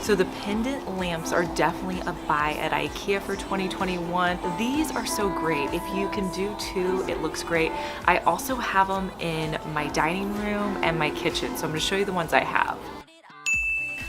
So the pendant lamps are definitely a buy at IKEA for 2021. These are so great. If you can do two, it looks great. I also have them in my dining room and my kitchen. So I'm gonna show you the ones I have.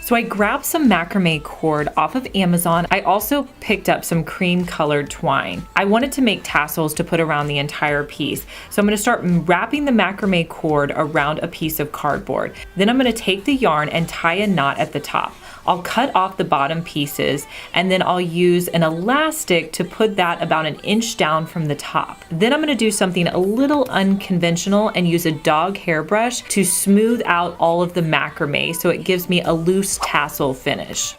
So I grabbed some macrame cord off of Amazon. I also picked up some cream colored twine. I wanted to make tassels to put around the entire piece. So I'm gonna start wrapping the macrame cord around a piece of cardboard. Then I'm gonna take the yarn and tie a knot at the top. I'll cut off the bottom pieces and then I'll use an elastic to put that about an inch down from the top. Then I'm gonna do something a little unconventional and use a dog hairbrush to smooth out all of the macrame so it gives me a loose tassel finish.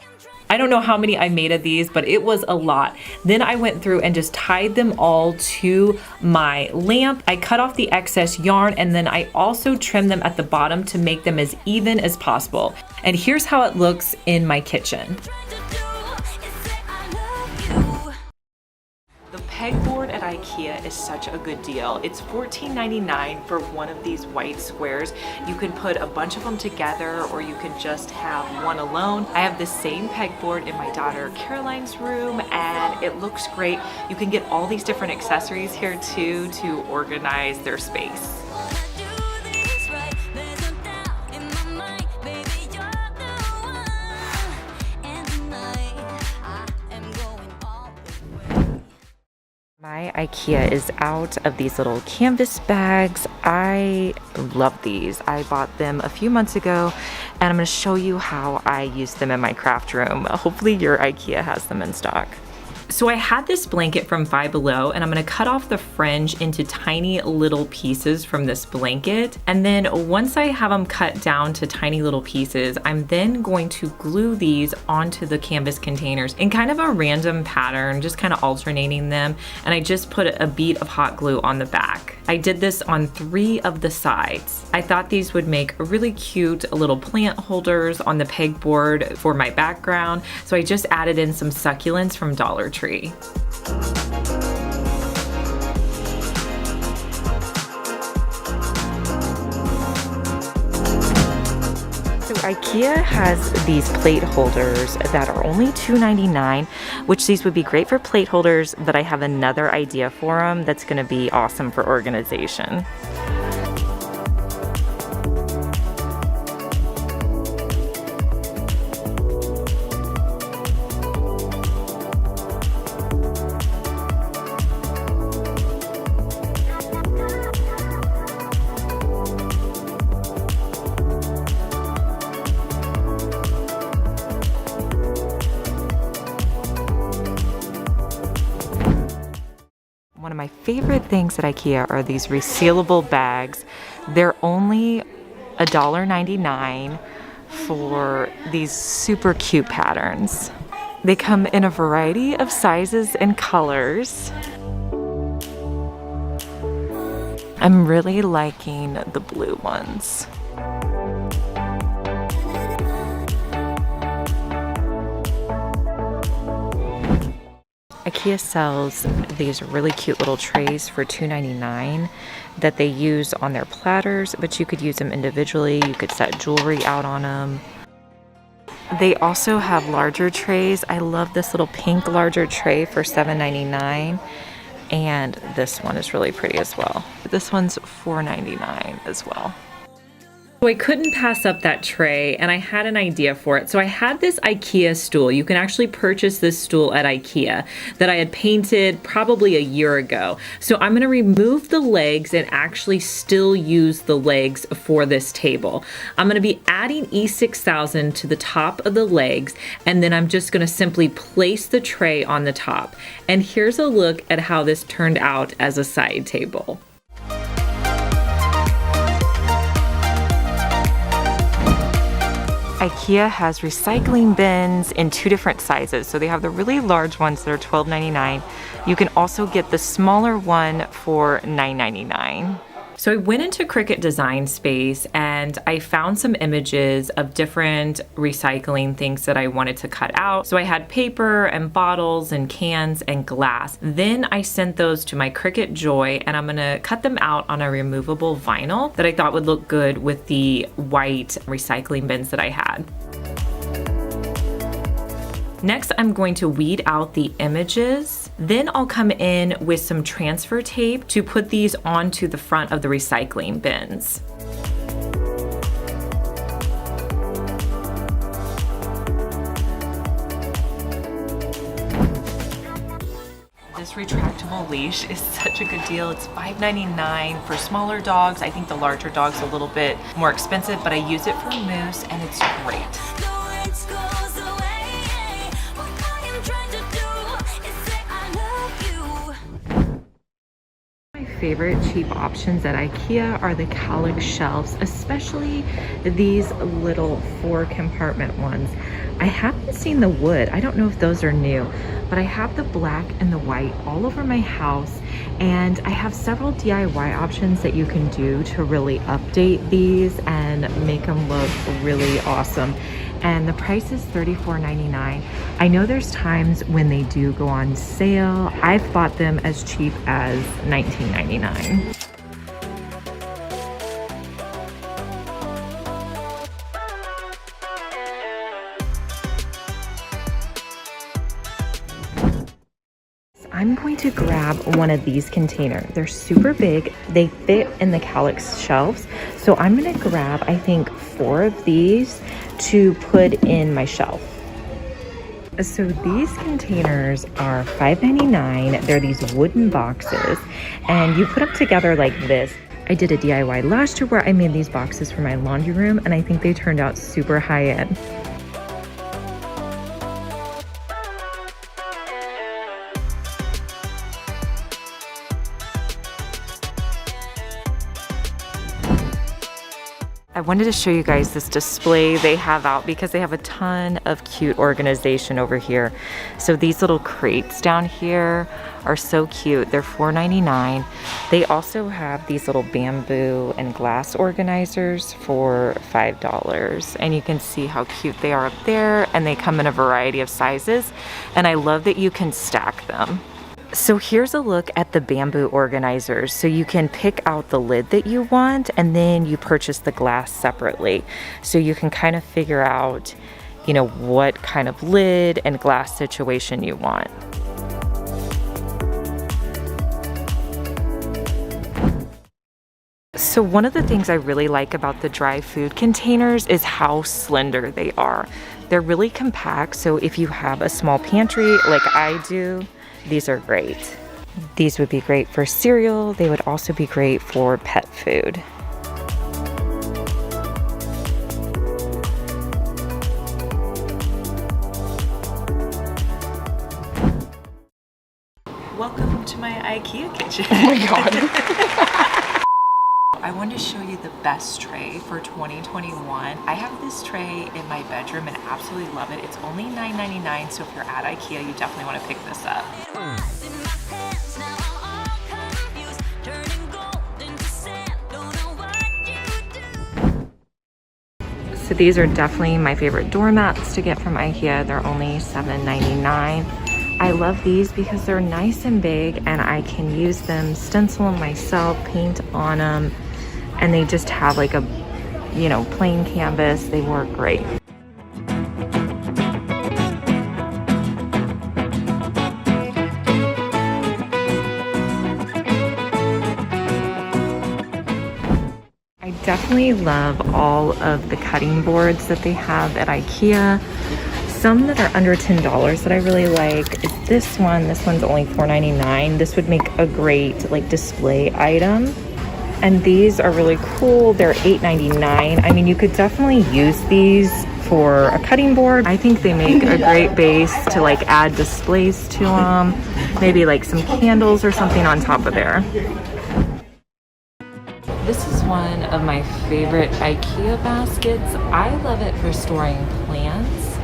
I don't know how many I made of these, but it was a lot. Then I went through and just tied them all to my lamp. I cut off the excess yarn and then I also trimmed them at the bottom to make them as even as possible. And here's how it looks in my kitchen. The pegboard at IKEA is such a good deal. It's $14.99 for one of these white squares. You can put a bunch of them together or you can just have one alone. I have the same pegboard in my daughter Caroline's room and it looks great. You can get all these different accessories here too to organize their space. My IKEA is out of these little canvas bags. I love these. I bought them a few months ago and I'm going to show you how I use them in my craft room. Hopefully your IKEA has them in stock. So I had this blanket from Five Below and I'm gonna cut off the fringe into tiny little pieces from this blanket. And then once I have them cut down to tiny little pieces, I'm then going to glue these onto the canvas containers in kind of a random pattern, just kind of alternating them. And I just put a bead of hot glue on the back. I did this on 3 of the sides. I thought these would make really cute little plant holders on the pegboard for my background. So I just added in some succulents from Dollar Tree. So IKEA has these plate holders that are only $2.99, which these would be great for plate holders, but I have another idea for them that's gonna be awesome for organization. One of my favorite things at IKEA are these resealable bags. They're only $1.99 for these super cute patterns. They come in a variety of sizes and colors. I'm really liking the blue ones. IKEA sells these really cute little trays for $2.99 that they use on their platters, but you could use them individually. You could set jewelry out on them. They also have larger trays. I love this little pink larger tray for $7.99, and this one is really pretty as well. This one's $4.99 as well. So I couldn't pass up that tray and I had an idea for it. So I had this IKEA stool. You can actually purchase this stool at IKEA that I had painted probably a year ago. So I'm gonna remove the legs and actually still use the legs for this table. I'm gonna be adding E6000 to the top of the legs, and then I'm just gonna simply place the tray on the top. And here's a look at how this turned out as a side table. IKEA has recycling bins in 2 different sizes. So they have the really large ones that are $12.99. You can also get the smaller one for $9.99. So I went into Cricut Design Space and I found some images of different recycling things that I wanted to cut out. So I had paper and bottles and cans and glass. Then I sent those to my Cricut Joy and I'm gonna cut them out on a removable vinyl that I thought would look good with the white recycling bins that I had. Next, I'm going to weed out the images. Then I'll come in with some transfer tape to put these onto the front of the recycling bins. This retractable leash is such a good deal. It's $5.99 for smaller dogs. I think the larger dog's a little bit more expensive, but I use it for Moose and it's great. My favorite cheap options at IKEA are the cowlick shelves, especially these little 4-compartment ones. I haven't seen the wood. I don't know if those are new, but I have the black and the white all over my house, and I have several DIY options that you can do to really update these and make them look really awesome. And the price is $34.99. I know there's times when they do go on sale. I've bought them as cheap as $19.99. I'm going to grab one of these containers. They're super big. They fit in the cowlick shelves. So I'm gonna grab, I think, 4 of these to put in my shelf. So these containers are $5.99. They're these wooden boxes, and you put them together like this. I did a DIY last year where I made these boxes for my laundry room, and I think they turned out super high end. I wanted to show you guys this display they have out because they have a ton of cute organization over here. So these little crates down here are so cute. They're $4.99. They also have these little bamboo and glass organizers for $5. And you can see how cute they are up there, and they come in a variety of sizes. And I love that you can stack them. So here's a look at the bamboo organizers. So you can pick out the lid that you want, and then you purchase the glass separately. So you can kind of figure out, you know, what kind of lid and glass situation you want. So one of the things I really like about the dry food containers is how slender they are. They're really compact, so if you have a small pantry like I do, these are great. These would be great for cereal. They would also be great for pet food. Welcome to my IKEA kitchen. Oh my God. I wanted to show you the best tray for 2021. I have this tray in my bedroom and absolutely love it. It's only $9.99, so if you're at IKEA, you definitely want to pick this up. So these are definitely my favorite doormats to get from IKEA. They're only $7.99. I love these because they're nice and big, and I can use them, stencil them myself, paint on them, and they just have like a, you know, plain canvas. They work great. I definitely love all of the cutting boards that they have at IKEA. Some that are under $10 that I really like is this one. This one's only $4.99. This would make a great like display item. And these are really cool. They're $8.99. I mean, you could definitely use these for a cutting board. I think they make a great base to like add displays to them. Maybe like some candles or something on top of there. This is one of my favorite IKEA baskets. I love it for storing plants,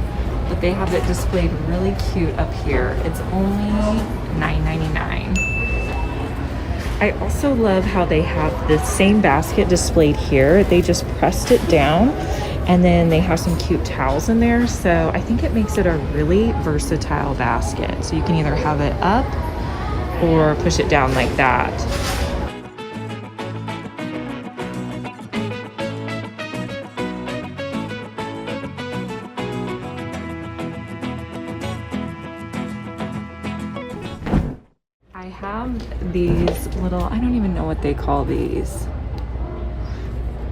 but they have it displayed really cute up here. It's only $9.99. I also love how they have the same basket displayed here. They just pressed it down, and then they have some cute towels in there. So I think it makes it a really versatile basket. So you can either have it up or push it down like that. have these little, I don't even know what they call these.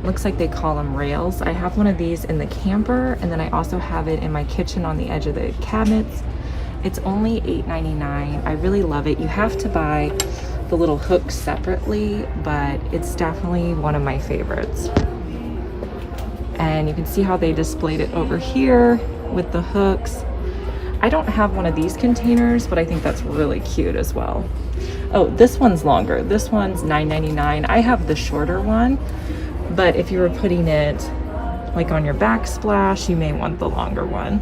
Looks like they call them rails. I have one of these in the camper, and then I also have it in my kitchen on the edge of the cabinets. It's only $8.99. I really love it. You have to buy the little hooks separately, but it's definitely one of my favorites. And you can see how they displayed it over here with the hooks. I don't have one of these containers, but I think that's really cute as well. Oh, this one's longer. This one's $9.99. I have the shorter one, but if you were putting it like on your backsplash, you may want the longer one.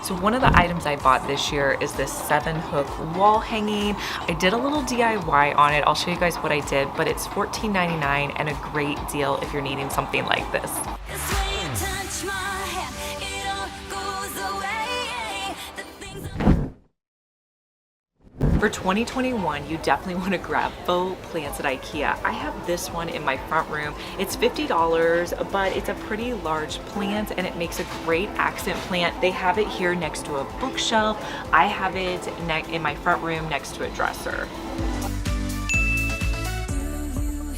So one of the items I bought this year is this 7-hook wall hanging. I did a little DIY on it. I'll show you guys what I did, but it's $14.99 and a great deal if you're needing something like this. For 2021, you definitely want to grab faux plants at IKEA. I have this one in my front room. It's $50, but it's a pretty large plant and it makes a great accent plant. They have it here next to a bookshelf. I have it in my front room next to a dresser.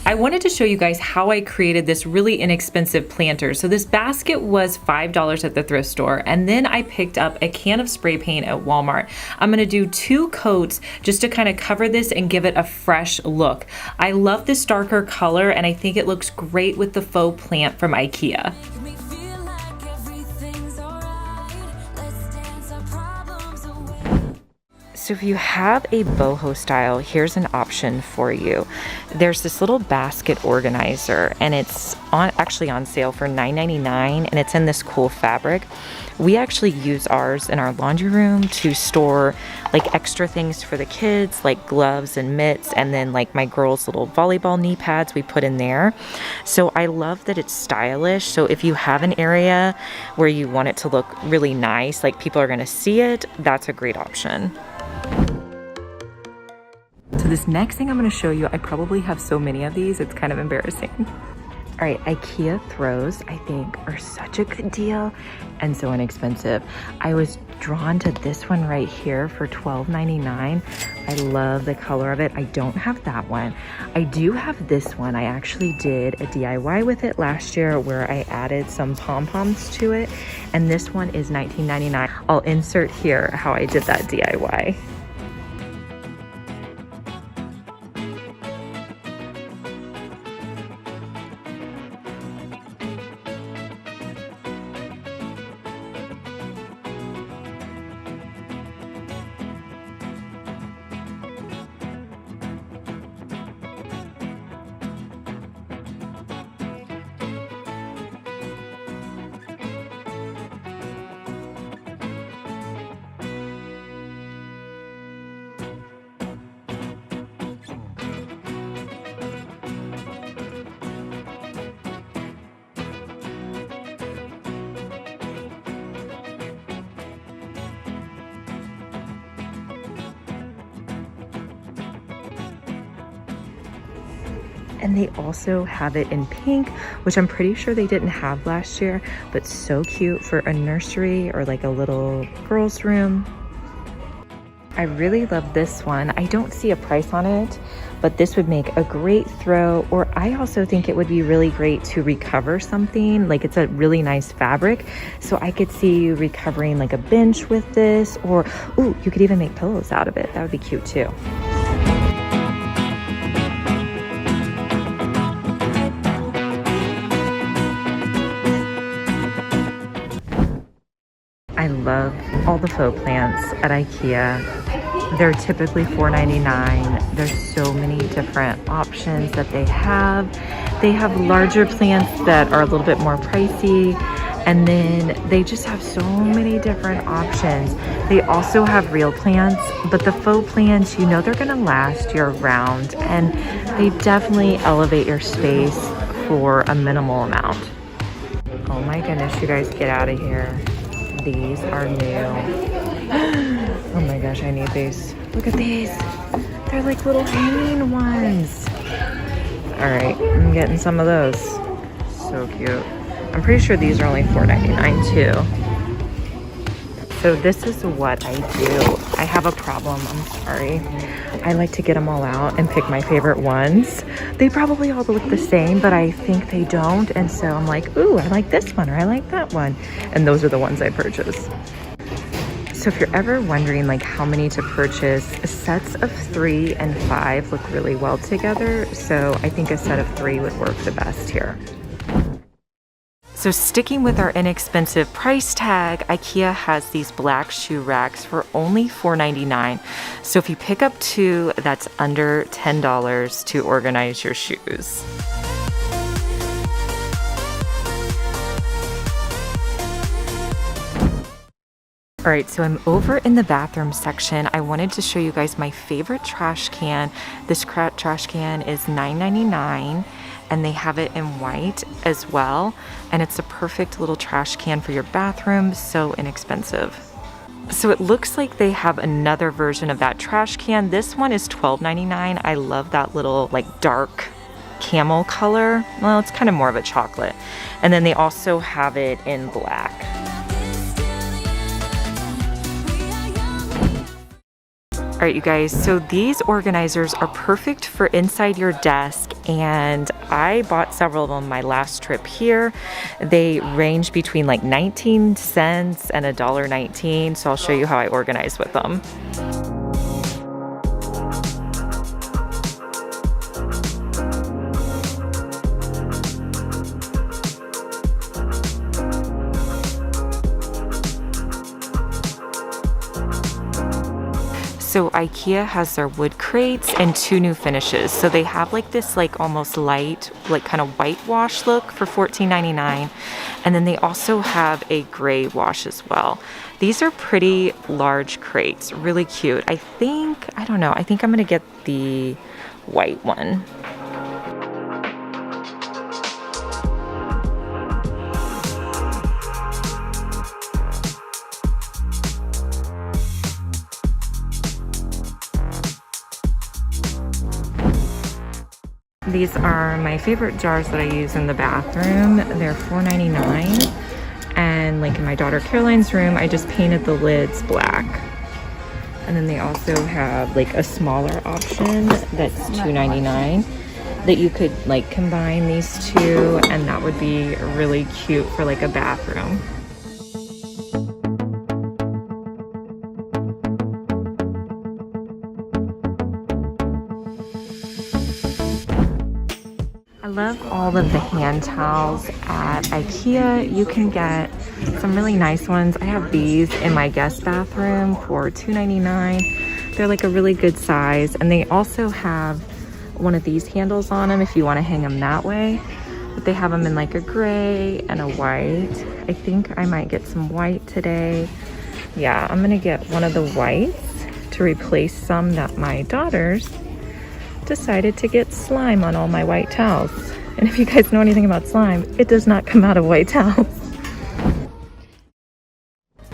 I wanted to show you guys how I created this really inexpensive planter. So this basket was $5 at the thrift store, and then I picked up a can of spray paint at Walmart. I'm gonna do 2 coats just to kind of cover this and give it a fresh look. I love this darker color, and I think it looks great with the faux plant from IKEA. So if you have a boho style, here's an option for you. There's this little basket organizer, and it's actually on sale for $9.99, and it's in this cool fabric. We actually use ours in our laundry room to store like extra things for the kids, like gloves and mitts, and then like my girls' little volleyball knee pads we put in there. So I love that it's stylish. So if you have an area where you want it to look really nice, like people are gonna see it, that's a great option. So this next thing I'm going to show you, I probably have so many of these, it's kind of embarrassing. All right, IKEA throws, I think, are such a good deal and so inexpensive. I was drawn to this one right here for $12.99. I love the color of it. I don't have that one. I do have this one. I actually did a DIY with it last year where I added some pom-poms to it, and this one is $19.99. I'll insert here how I did that DIY. And they also have it in pink, which I'm pretty sure they didn't have last year, but so cute for a nursery or like a little girl's room. I really love this one. I don't see a price on it, but this would make a great throw, or I also think it would be really great to recover something. Like, it's a really nice fabric, so I could see you recovering like a bench with this, or ooh, you could even make pillows out of it. That would be cute too. I love all the faux plants at IKEA. They're typically $4.99. There's so many different options that they have. They have larger plants that are a little bit more pricey, and then they just have so many different options. They also have real plants, but the faux plants, you know, they're gonna last year round, and they definitely elevate your space for a minimal amount. Oh my goodness, you guys, get out of here. These are new. Oh my gosh, I need these. Look at these. They're like little hanging ones. All right, I'm getting some of those. So cute. I'm pretty sure these are only $4.99 too. So this is what I do. I have a problem, I'm sorry. I like to get them all out and pick my favorite ones. They probably all look the same, but I think they don't. And so I'm like, ooh, I like this one or I like that one. And those are the ones I purchase. So if you're ever wondering like how many to purchase, sets of 3 and 5 look really well together. So I think a set of 3 would work the best here. So sticking with our inexpensive price tag, IKEA has these black shoe racks for only $4.99. So if you pick up 2, that's under $10 to organize your shoes. All right, so I'm over in the bathroom section. I wanted to show you guys my favorite trash can. This trash can is $9.99. And they have it in white as well. And it's a perfect little trash can for your bathroom, so inexpensive. So it looks like they have another version of that trash can. This one is $12.99. I love that little like dark camel color. Well, it's kind of more of a chocolate. And then they also have it in black. All right, you guys, so these organizers are perfect for inside your desk, and I bought several of them my last trip here. They range between like 19 cents and $1.19, so I'll show you how I organize with them. So IKEA has their wood crates and 2 new finishes. So they have like this like almost light, like kind of whitewash look for $14.99. And then they also have a gray wash as well. These are pretty large crates, really cute. I think I'm gonna get the white one. These are my favorite jars that I use in the bathroom. They're $4.99. And like in my daughter Caroline's room, I just painted the lids black. And then they also have like a smaller option that's $2.99 that you could like combine these two, and that would be really cute for like a bathroom. I love all of the hand towels at IKEA. You can get some really nice ones. I have these in my guest bathroom for $2.99. They're like a really good size, and they also have one of these handles on them if you want to hang them that way. But they have them in like a gray and a white. I think I might get some white today. Yeah, I'm gonna get one of the whites to replace some that my daughters decided to get slime on all my white towels. And if you guys know anything about slime, it does not come out of white towels.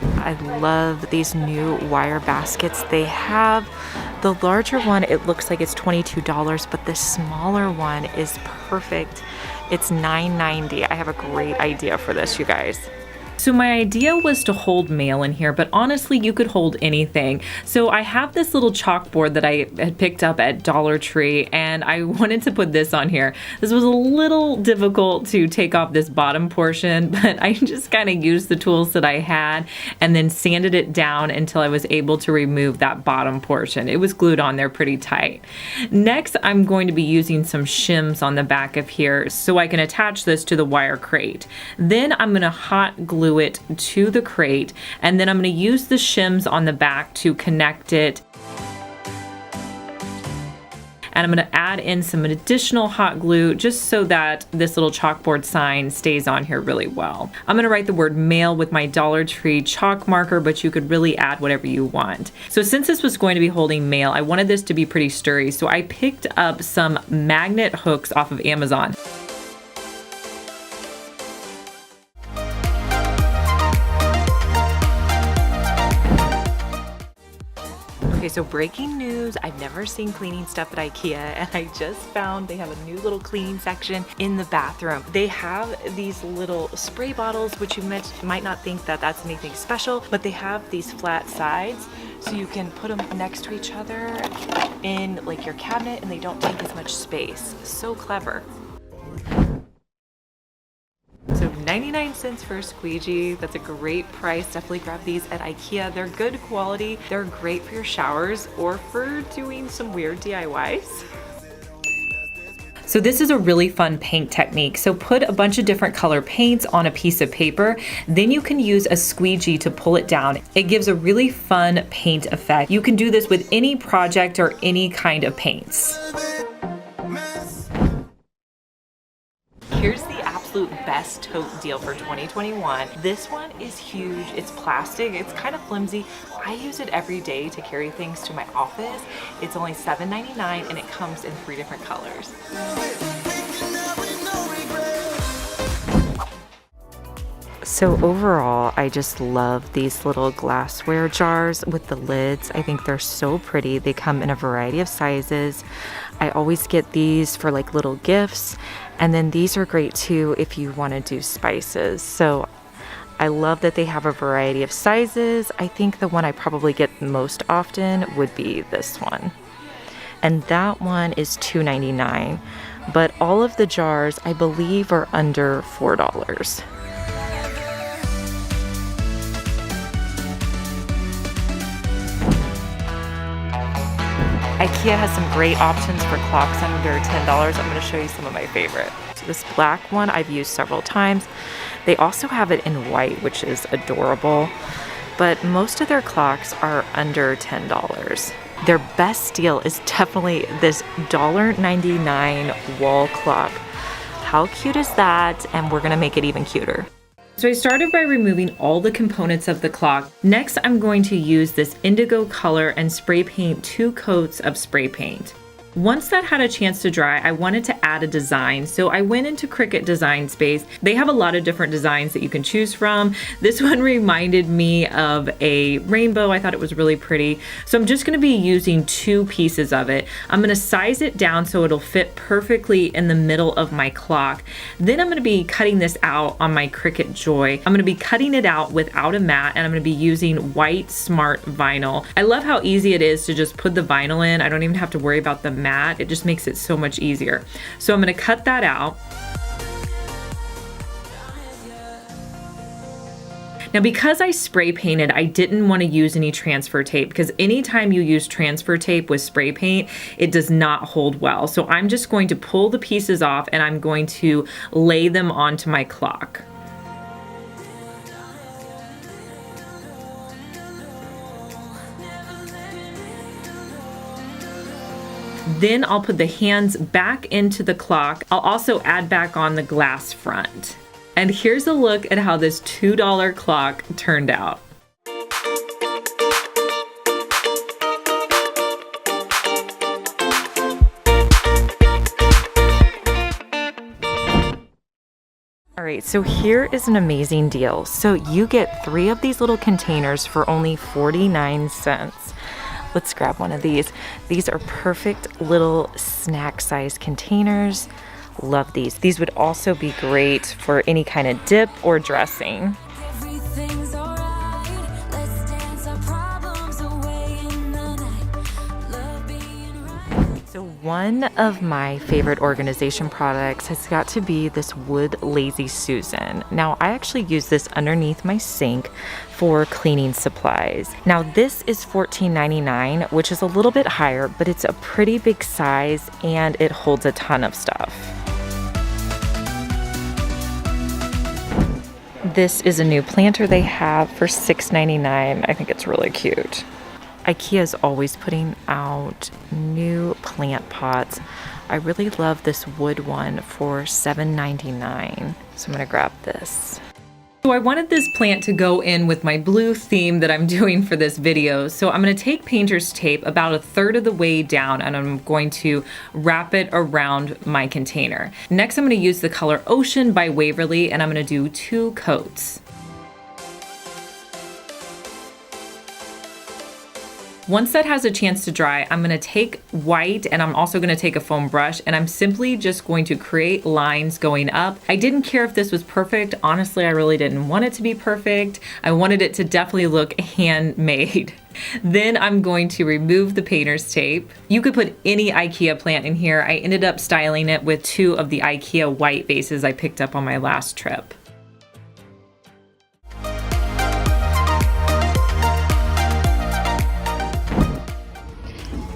I love these new wire baskets. They have the larger one, it looks like it's $22, but the smaller one is perfect. It's $9.90. I have a great idea for this, you guys. So my idea was to hold mail in here, but honestly, you could hold anything. So I have this little chalkboard that I had picked up at Dollar Tree, and I wanted to put this on here. This was a little difficult to take off this bottom portion, but I just kind of used the tools that I had and then sanded it down until I was able to remove that bottom portion. It was glued on there pretty tight. Next, I'm going to be using some shims on the back of here so I can attach this to the wire crate. Then I'm gonna hot glue it to the crate, and then I'm going to use the shims on the back to connect it. And I'm going to add in some additional hot glue just so that this little chalkboard sign stays on here really well. I'm going to write the word mail with my Dollar Tree chalk marker, but you could really add whatever you want. So since this was going to be holding mail, I wanted this to be pretty sturdy, so I picked up some magnet hooks off of Amazon. Okay, So breaking news, I've never seen cleaning stuff at IKEA, and I just found they have a new little cleaning section in the bathroom. They have these little spray bottles, which you might not think that that's anything special, but they have these flat sides, so you can put them next to each other in like your cabinet and they don't take as much space. So clever. So 99 cents for a squeegee. That's a great price. Definitely grab these at IKEA. They're good quality. They're great for your showers or for doing some weird DIYs. So this is a really fun paint technique. So put a bunch of different color paints on a piece of paper, then you can use a squeegee to pull it down. It gives a really fun paint effect. You can do this with any project or any kind of paints. Here's the absolute best tote deal for 2021. This one is huge. It's plastic. It's kind of flimsy. I use it every day to carry things to my office. It's only $7.99 and it comes in 3 different colors. So overall, I just love these little glassware jars with the lids. I think they're so pretty. They come in a variety of sizes. I always get these for like little gifts. And then these are great too if you want to do spices. So I love that they have a variety of sizes. I think the one I probably get most often would be this one. And that one is $2.99. But all of the jars, I believe, are under $4. IKEA has some great options for clocks under $10. I'm going to show you some of my favorite. So this black one I've used several times. They also have it in white, which is adorable. But most of their clocks are under $10. Their best deal is definitely this $1.99 wall clock. How cute is that? And we're going to make it even cuter. So I started by removing all the components of the clock. Next, I'm going to use this indigo color and spray paint 2 coats of spray paint. Once that had a chance to dry, I wanted to add a design, so I went into Cricut Design Space. They have a lot of different designs that you can choose from. This one reminded me of a rainbow. I thought it was really pretty. So I'm just going to be using 2 pieces of it. I'm going to size it down so it'll fit perfectly in the middle of my clock. Then I'm going to be cutting this out on my Cricut Joy. I'm going to be cutting it out without a mat, and I'm going to be using white smart vinyl. I love how easy it is to just put the vinyl in. I don't even have to worry about the mat. It just makes it so much easier. So I'm going to cut that out. Now, because I spray painted, I didn't want to use any transfer tape, because anytime you use transfer tape with spray paint, it does not hold well. So I'm just going to pull the pieces off and I'm going to lay them onto my clock. Then I'll put the hands back into the clock. I'll also add back on the glass front. And here's a look at how this $2 clock turned out. All right, so here is an amazing deal. So you get 3 of these little containers for only 49 cents. Let's grab one of these. These are perfect little snack-sized containers. Love these. These would also be great for any kind of dip or dressing. So one of my favorite organization products has got to be this wood Lazy Susan. Now, I actually use this underneath my sink for cleaning supplies. Now, this is $14.99, which is a little bit higher, but it's a pretty big size and it holds a ton of stuff. This is a new planter they have for $6.99. I think it's really cute. IKEA is always putting out new plant pots. I really love this wood one for $7.99. So I'm gonna grab this. So I wanted this plant to go in with my blue theme that I'm doing for this video. So I'm gonna take painter's tape about 1/3 of the way down and I'm going to wrap it around my container. Next, I'm gonna use the color Ocean by Waverly and I'm gonna do 2 coats. Once that has a chance to dry, I'm gonna take white and I'm also gonna take a foam brush and I'm simply just going to create lines going up. I didn't care if this was perfect. Honestly, I really didn't want it to be perfect. I wanted it to definitely look handmade. Then I'm going to remove the painter's tape. You could put any IKEA plant in here. I ended up styling it with 2 of the IKEA white vases I picked up on my last trip.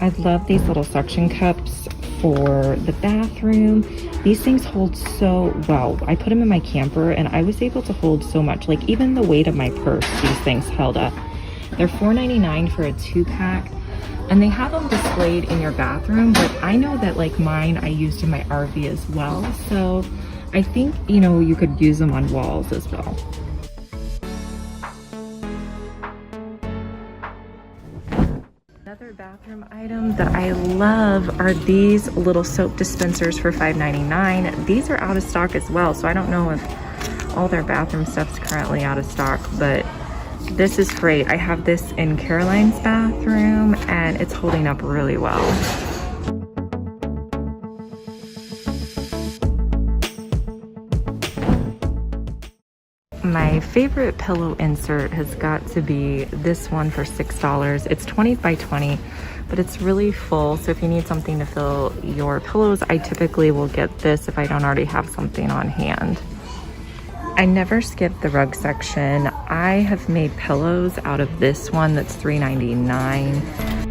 I love these little suction cups for the bathroom. These things hold so well. I put them in my camper and I was able to hold so much. Like even the weight of my purse, these things held up. They're $4.99 for a 2-pack and they have them displayed in your bathroom, but I know that like mine I used in my RV as well. So I think, you know, you could use them on walls as well. Another bathroom item that I love are these little soap dispensers for $5.99. These are out of stock as well, so I don't know if all their bathroom stuff's currently out of stock, but this is great. I have this in Caroline's bathroom and it's holding up really well. My favorite pillow insert has got to be this one for $6. It's 20 by 20, but it's really full. So if you need something to fill your pillows, I typically will get this if I don't already have something on hand. I never skip the rug section. I have made pillows out of this one that's $3.99.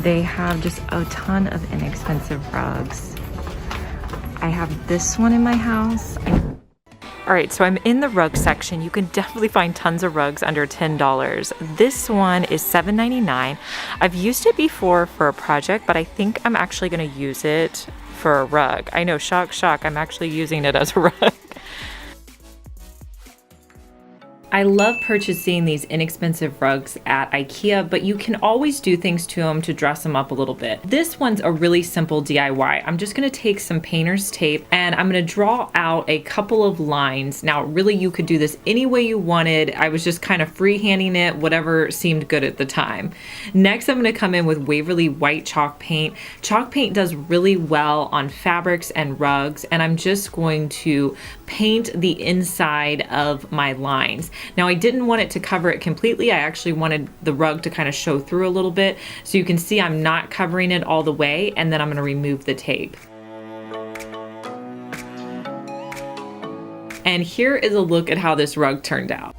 They have just a ton of inexpensive rugs. I have this one in my house. All right, so I'm in the rug section. You can definitely find tons of rugs under $10. This one is $7.99. I've used it before for a project, but I think I'm actually gonna use it for a rug. I know, shock, shock, I'm actually using it as a rug. I love purchasing these inexpensive rugs at IKEA, but you can always do things to them to dress them up a little bit. This one's a really simple DIY. I'm just gonna take some painter's tape and I'm gonna draw out a couple of lines. Now, really you could do this any way you wanted. I was just kind of freehanding it, whatever seemed good at the time. Next, I'm gonna come in with Waverly white chalk paint. Chalk paint does really well on fabrics and rugs, and I'm just going to paint the inside of my lines. Now I didn't want it to cover it completely. I actually wanted the rug to kind of show through a little bit. So you can see I'm not covering it all the way, and then I'm gonna remove the tape. And here is a look at how this rug turned out.